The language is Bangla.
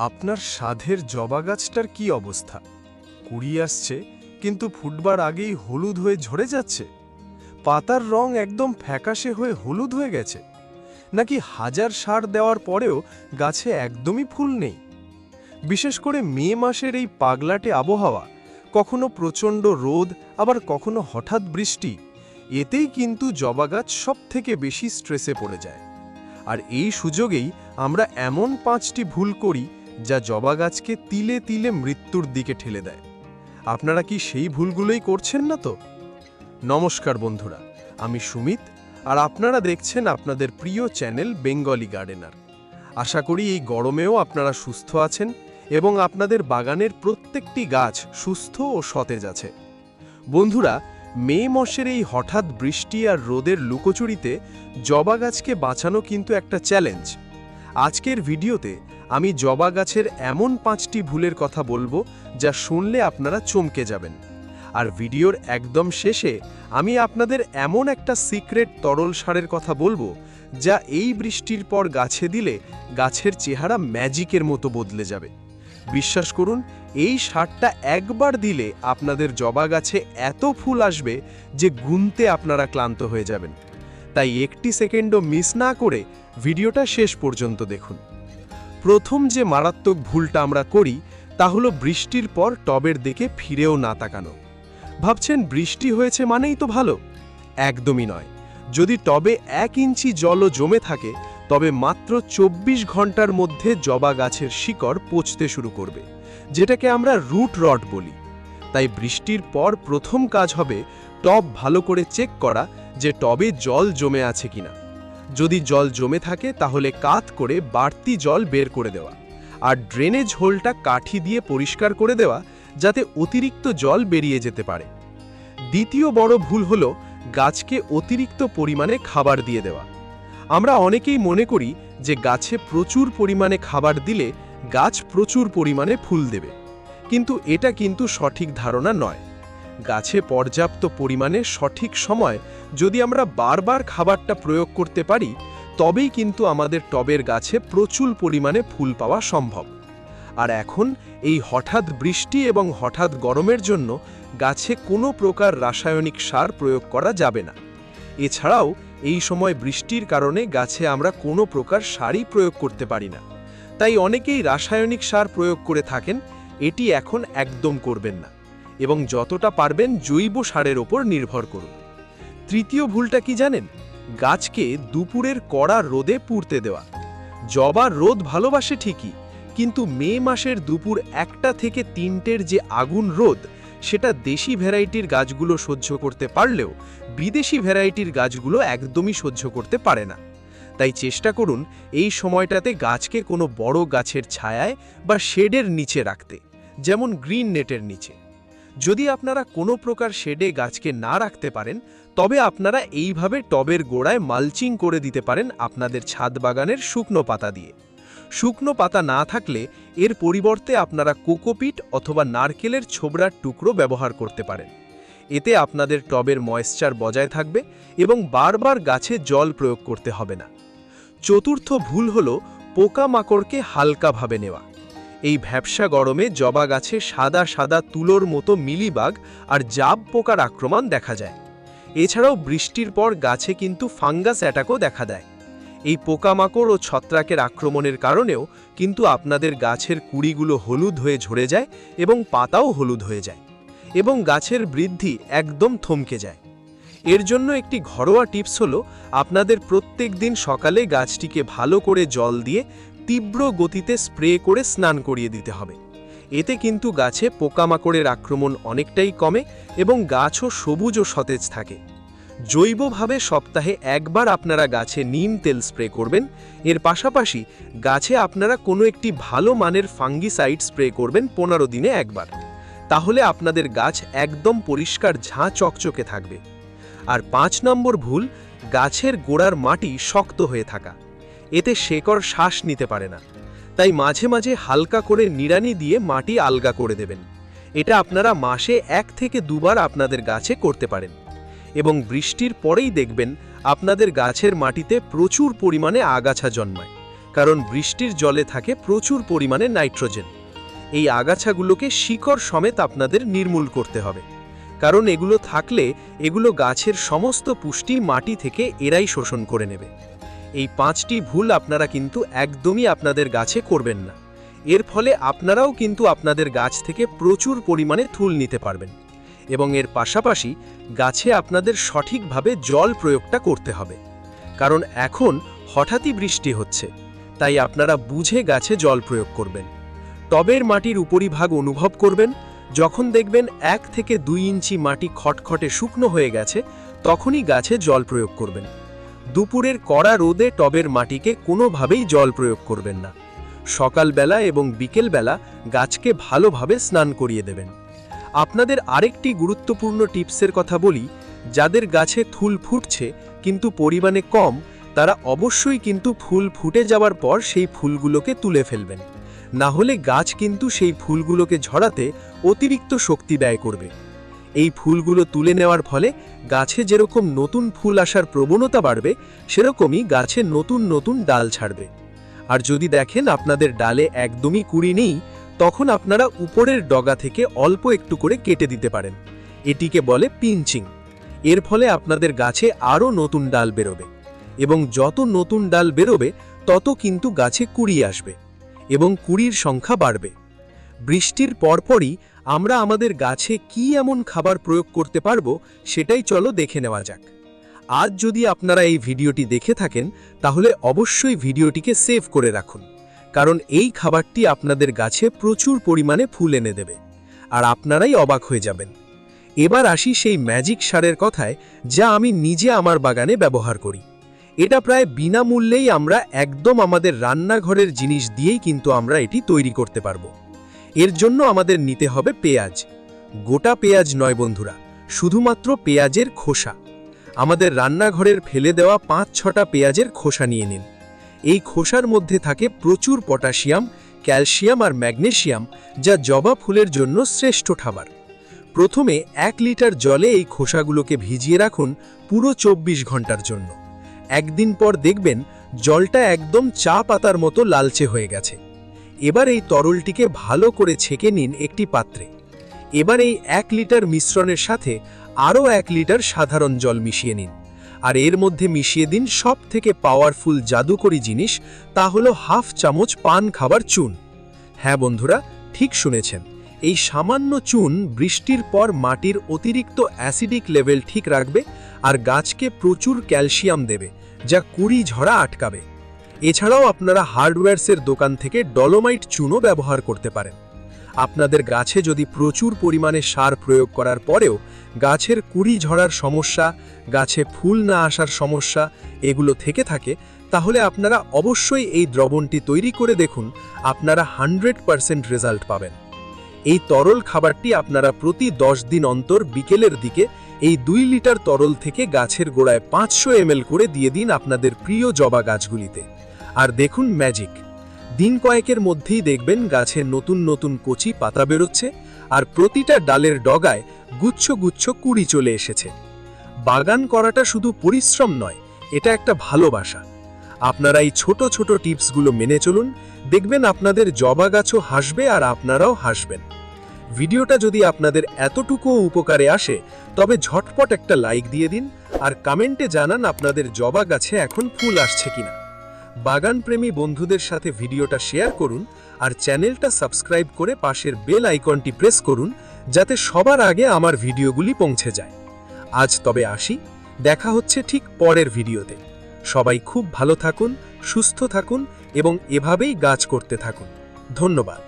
আপনার সাধের জবা গাছটার কি অবস্থা? কুড়ি আসছে, কিন্তু ফুটবার আগেই হলুদ হয়ে ঝরে যাচ্ছে। পাতার রং একদম ফ্যাকাশে হয়ে হলুদ হয়ে গেছে, নাকি হাজার সার দেওয়ার পরেও গাছে একদমই ফুল নেই? বিশেষ করে মে মাসের এই পাগলাটে আবহাওয়া, কখনো প্রচণ্ড রোদ, আবার কখনো হঠাৎ বৃষ্টি, এতেই কিন্তু জবা গাছ সবথেকে বেশি স্ট্রেসে পড়ে যায়। আর এই সুযোগেই আমরা এমন 5টি ভুল করি যা জবা গাছকে তিলে তিলে মৃত্যুর দিকে ঠেলে দেয়। আপনারা কি সেই ভুলগুলোই করছেন না তো? নমস্কার বন্ধুরা, আমি সুমিত, আর আপনারা দেখছেন আপনাদের প্রিয় চ্যানেল বেঙ্গলি গার্ডেনার। আশা করি এই গরমেও আপনারা সুস্থ আছেন এবং আপনাদের বাগানের প্রত্যেকটি গাছ সুস্থ ও সতেজ আছে। বন্ধুরা, মে মাসের এই হঠাৎ বৃষ্টি আর রোদের লুকোচুরিতে জবা গাছকে বাঁচানো কিন্তু একটা চ্যালেঞ্জ। আজকের ভিডিওতে আমি জবা গাছের এমন 5টি ভুলের কথা বলবো যা শুনলে আপনারা চমকে যাবেন। আর ভিডিওর একদম শেষে আমি আপনাদের এমন একটা সিক্রেট তরল সারের কথা বলবো যা এই বৃষ্টির পর গাছে দিলে গাছের চেহারা ম্যাজিকের মতো বদলে যাবে। বিশ্বাস করুন, এই সারটা একবার দিলে আপনাদের জবা গাছে এত ফুল আসবে যে গুনতে আপনারা ক্লান্ত হয়ে যাবেন। তাই একটি সেকেন্ডও মিস না করে ভিডিওটা শেষ পর্যন্ত দেখুন। প্রথম যে মারাত্মক ভুলটা আমরা করি তা হলো বৃষ্টির পর টবের দিকে ফিরেও না তাকানো। ভাবছেন বৃষ্টি হয়েছে মানেই তো ভালো? একদমই নয়। যদি টবে 1 ইঞ্চি জলও জমে থাকে, তবে মাত্র 24 ঘন্টার মধ্যে জবা গাছের শিকড় পচতে শুরু করবে, যেটাকে আমরা রুট রট বলি। তাই বৃষ্টির পর প্রথম কাজ হবে টব ভালো করে চেক করা যে টবে জল জমে আছে কিনা। যদি জল জমে থাকে তাহলে কাত করে বাড়তি জল বের করে দেওয়া, আর ড্রেনেজ হোলটা কাঠি দিয়ে পরিষ্কার করে দেওয়া যাতে অতিরিক্ত জল বেরিয়ে যেতে পারে। দ্বিতীয় বড় ভুল হলো গাছকে অতিরিক্ত পরিমাণে খাবার দিয়ে দেওয়া। আমরা অনেকেই মনে করি যে গাছে প্রচুর পরিমাণে খাবার দিলে গাছ প্রচুর পরিমাণে ফুল দেবে, কিন্তু এটা কিন্তু সঠিক ধারণা নয়। গাছে পর্যাপ্ত পরিমাণে সঠিক সময় যদি আমরা বারবার খাবারটা প্রয়োগ করতে পারি, তবেই কিন্তু আমাদের টবের গাছে প্রচুর পরিমাণে ফুল পাওয়া সম্ভব। আর এখন এই হঠাৎ বৃষ্টি এবং হঠাৎ গরমের জন্য গাছে কোনো প্রকার রাসায়নিক সার প্রয়োগ করা যাবে না। এছাড়াও এই সময় বৃষ্টির কারণে গাছে আমরা কোনো প্রকার সারই প্রয়োগ করতে পারি না। তাই অনেকেই রাসায়নিক সার প্রয়োগ করে থাকেন, এটি এখন একদম করবেন না এবং যতটা পারবেন জৈব সারের ওপর নির্ভর করুন। তৃতীয় ভুলটা কি জানেন? গাছকে দুপুরের কড়া রোদে পুড়তে দেওয়া। জবা রোদ ভালোবাসে ঠিকই, কিন্তু মে মাসের দুপুর 1টা থেকে 3টের যে আগুন রোদ, সেটা দেশি ভ্যারাইটির গাছগুলো সহ্য করতে পারলেও বিদেশি ভ্যারাইটির গাছগুলো একদমই সহ্য করতে পারে না। তাই চেষ্টা করুন এই সময়টাতে গাছকে কোনো বড় গাছের ছায়ায় বা শেডের নিচে রাখতে, যেমন গ্রিন নেটের নিচে। যদি আপনারা কোনো প্রকার শেডে গাছকে না রাখতে পারেন, তবে আপনারা এইভাবে টবের গোড়ায় মালচিং করে দিতে পারেন আপনাদের ছাদ বাগানের শুকনো পাতা দিয়ে। শুকনো পাতা না থাকলে এর পরিবর্তে আপনারা কোকোপিট অথবা নারকেলের ছোবড়ার টুকরো ব্যবহার করতে পারেন। এতে আপনাদের টবের ময়েশ্চার বজায় থাকবে এবং বারবার গাছে জল প্রয়োগ করতে হবে না। চতুর্থ ভুল হলো পোকামাকড়কে হালকাভাবে নেওয়া। এই ভ্যাপসা গরমে জবা গাছে সাদা সাদা তুলোর মতো মিলিবাগ আর জাব পোকার আক্রমণ দেখা যায়। এছাড়াও বৃষ্টির পর গাছে কিন্তু ফাঙ্গাস অ্যাটাকও দেখা দেয়। এই পোকামাকড় ও ছত্রাকের আক্রমণের কারণেও কিন্তু আপনাদের গাছের কুড়িগুলো হলুদ হয়ে ঝরে যায় এবং পাতাও হলুদ হয়ে যায় এবং গাছের বৃদ্ধি একদম থমকে যায়। এর জন্য একটি ঘরোয়া টিপস হলো আপনাদের প্রত্যেক দিন সকালে গাছটিকে ভালো করে জল দিয়ে তীব্র গতিতে স্প্রে করে স্নান করিয়ে দিতে হবে। এতে কিন্তু গাছে পোকামাকড়ের আক্রমণ অনেকটাই কমে এবং গাছও সবুজ ও সতেজ থাকে। জৈবভাবে সপ্তাহে একবার আপনারা গাছে নিম তেল স্প্রে করবেন। এর পাশাপাশি গাছে আপনারা কোনো একটি ভালো মানের ফাঙ্গিসাইড স্প্রে করবেন 15 দিনে একবার। তাহলে আপনাদের গাছ একদম পরিষ্কার ঝাঁ চকচকে থাকবে। আর 5 নম্বর ভুল, গাছের গোড়ার মাটি শক্ত হয়ে থাকা। এতে শেকড় শ্বাস নিতে পারে না। তাই মাঝে মাঝে হালকা করে নিড়ানি দিয়ে মাটি আলগা করে দেবেন। এটা আপনারা মাসে 1 থেকে 2 বার আপনাদের গাছে করতে পারেন এবং বৃষ্টির পরেই দেখবেন আপনাদের গাছের মাটিতে প্রচুর পরিমাণে আগাছা জন্মায়, কারণ বৃষ্টির জলে থাকে প্রচুর পরিমাণে নাইট্রোজেন। এই আগাছাগুলোকে শিকড় সমেত আপনাদের নির্মূল করতে হবে, কারণ এগুলো থাকলে এগুলো গাছের সমস্ত পুষ্টি মাটি থেকে এরাই শোষণ করে নেবে। এই 5টি ভুল আপনারা কিন্তু একদমই আপনাদের গাছে করবেন না। এর ফলে আপনারাও কিন্তু আপনাদের গাছ থেকে প্রচুর পরিমাণে ফুল নিতে পারবেন, এবং এর পাশাপাশি গাছে আপনাদের সঠিকভাবে জল প্রয়োগটা করতে হবে, কারণ এখন হঠাৎই বৃষ্টি হচ্ছে, তাই আপনারা বুঝে গাছে জল প্রয়োগ করবেন। টবের মাটির উপরিভাগ অনুভব করবেন। যখন দেখবেন 1 থেকে 2 ইঞ্চি মাটি খটখটে শুকনো হয়ে গেছে, তখনই গাছে জল প্রয়োগ করবেন। দুপুরের কড়া রোদে টবের মাটিকে কোনোভাবেই জল প্রয়োগ করবেন না। সকালবেলা এবং বিকেলবেলা গাছকে ভালোভাবে স্নান করিয়ে দেবেন। আপনাদের আরেকটি গুরুত্বপূর্ণ টিপসের কথা বলি, যাদের গাছে ফুল ফুটছে কিন্তু পরিমাণে কম, তারা অবশ্যই কিন্তু ফুল ফুটে যাওয়ার পর সেই ফুলগুলোকে তুলে ফেলবেন, না হলে গাছ কিন্তু সেই ফুলগুলোকে ঝরাতে অতিরিক্ত শক্তি ব্যয় করবে। এই ফুলগুলো তুলে নেওয়ার ফলে গাছে যেরকম নতুন ফুল আসার প্রবণতা বাড়বে, সেরকমই গাছে নতুন নতুন ডাল ছাড়বে। আর যদি দেখেন আপনাদের ডালে একদমই কুঁড়ি নেই, তখন আপনারা উপরের ডগা থেকে অল্প একটু করে কেটে দিতে পারেন। এটিকে বলে পিঞ্চিং। এর ফলে আপনাদের গাছে আরও নতুন ডাল বেরোবে, এবং যত নতুন ডাল বেরোবে তত কিন্তু গাছে কুঁড়ি আসবে এবং কুঁড়ির সংখ্যা বাড়বে। বৃষ্টির পরপরই আমরা আমাদের গাছে কি এমন খাবার প্রয়োগ করতে পারবো, সেটাই চলো দেখে নেওয়া যাক। আজ যদি আপনারা এই ভিডিওটি দেখে থাকেন, তাহলে অবশ্যই ভিডিওটিকে সেভ করে রাখুন, কারণ এই খাবারটি আপনাদের গাছে প্রচুর পরিমাণে ফুল এনে দেবে, আর আপনারাই অবাক হয়ে যাবেন। এবার আসি সেই ম্যাজিক সারের কথায়, যা আমি নিজে আমার বাগানে ব্যবহার করি। এটা প্রায় বিনামূল্যেই আমরা একদম আমাদের রান্নাঘরের জিনিস দিয়েই কিন্তু আমরা এটি তৈরি করতে পারবো। এর জন্য আমাদের নিতে হবে পেঁয়াজ। গোটা পেঁয়াজ নয় বন্ধুরা, শুধুমাত্র পেঁয়াজের খোসা। আমাদের রান্নাঘরের ফেলে দেওয়া 5-6টা পেঁয়াজের খোসা নিয়ে নিন। এই খোসার মধ্যে থাকে প্রচুর পটাশিয়াম, ক্যালসিয়াম আর ম্যাগনেসিয়াম, যা জবা ফুলের জন্য শ্রেষ্ঠ খাবার। প্রথমে 1 লিটার জলে এই খোসাগুলোকে ভিজিয়ে রাখুন পুরো 24 ঘন্টার জন্য। একদিন পর দেখবেন জলটা একদম চা পাতার মতো লালচে হয়ে গেছে। এবার এই তরলটিকে ভালো করে ছেঁকে নিন একটি পাত্রে। এবার এই 1 লিটার মিশ্রণের সাথে আরও 1 লিটার সাধারণ জল মিশিয়ে নিন, আর এর মধ্যে মিশিয়ে দিন সবথেকে পাওয়ারফুল জাদুকরি জিনিস, তা হলো 1/2 চামচ পান খাবার চুন। হ্যাঁ বন্ধুরা, ঠিক শুনেছেন, এই সামান্য চুন বৃষ্টির পর মাটির অতিরিক্ত অ্যাসিডিক লেভেল ঠিক রাখবে আর গাছকে প্রচুর ক্যালসিয়াম দেবে, যা কুঁড়ি ঝরা আটকাবে। এছাড়াও আপনারা হার্ডওয়্যারসের দোকান থেকে ডলোমাইট চুনও ব্যবহার করতে পারেন। আপনাদের গাছে যদি প্রচুর পরিমাণে সার প্রয়োগ করার পরেও গাছের কুঁড়ি ঝরার সমস্যা, গাছে ফুল না আসার সমস্যা এগুলো থেকে থাকে, তাহলে আপনারা অবশ্যই এই দ্রবণটি তৈরি করে দেখুন, আপনারা 100% রেজাল্ট পাবেন। এই তরল খাবারটি আপনারা প্রতি 10 দিন অন্তর বিকেলের দিকে এই 2 লিটার তরল থেকে গাছের গোড়ায় 500 ml করে দিয়ে দিন আপনাদের প্রিয় জবা গাছগুলিতে, আর দেখুন ম্যাজিক। দিন কয়েকের মধ্যেই দেখবেন গাছে নতুন নতুন কচি পাতা বেরোচ্ছে, আর প্রতিটা ডালের ডগায় গুচ্ছ গুচ্ছ কুঁড়ি চলে এসেছে। বাগান করাটা শুধু পরিশ্রম নয়, এটা একটা ভালোবাসা। আপনারা এই ছোট ছোট টিপসগুলো মেনে চলুন, দেখবেন আপনাদের জবা গাছও হাসবে আর আপনারাও হাসবেন। ভিডিওটা যদি আপনাদের এতটুকুও উপকারে আসে, তবে ঝটপট একটা লাইক দিয়ে দিন আর কমেন্টে জানান আপনাদের জবা গাছে এখন ফুল আসছে কিনা। বাগানপ্রেমী বন্ধুদের সাথে ভিডিওটা শেয়ার করুন আর চ্যানেলটা সাবস্ক্রাইব করে পাশের বেল আইকনটি প্রেস করুন, যাতে সবার আগে আমার ভিডিওগুলি পৌঁছে যায়। আজ তবে আসি, দেখা হচ্ছে ঠিক পরের ভিডিওতে। সবাই খুব ভালো থাকুন, সুস্থ থাকুন এবং এভাবেই গাছ করতে থাকুন। ধন্যবাদ।